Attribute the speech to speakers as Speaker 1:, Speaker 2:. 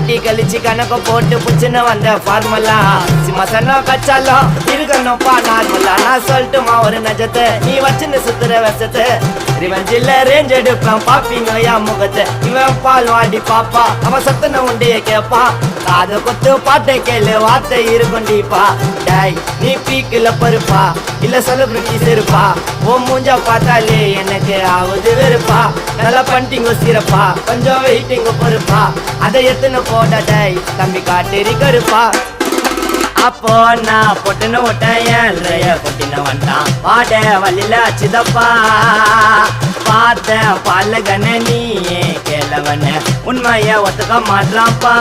Speaker 1: கூட்டி கழிச்சு கணக்கு போட்டு புச்சுன்னு வந்த ஃபார்முலா மசனா கச்சாலும் இருக்கணும்ப்பா நார்மலா. நான் சொல்லட்டுமா ஒரு நஜத்தை நீ வச்சுன்னு சுத்துற விஷத்தை ரிவெஞ்சில் ரேஞ்ச் எடுப்பேன் பாப்பீங்க என் முகத்தை. இவன் பால் வாடி பாப்பா அவன் சத்தன உண்டைய கேப்பா காது கொத்து பாட்டை கேளு வார்த்தை இருக்குண்டிப்பா. டாய் நீ பீக்கில பருப்பா இல்ல செலிபிரிட்டிஸ் இருப்பா ஓ மூஞ்சா பார்த்தாலே எனக்கு ஆகுது வெறுப்பா. நல்லா பண்ணிட்டீங்க சிறப்பா கொஞ்சம் வெயிட்டிங்க பொறுப்பா அதை எத்தனை போட டாய் தம்பி காட்டேரி கருப்பா. அப்போ நான் பொட்டுன்னு விட்டேன் பொட்டின வந்தான் பாட வழியில அச்சுதப்பா. பார்த்தேன் பால கண்ண நீ கேளவன உண்மைய ஒத்துக்க மாட்டான்ப்பா.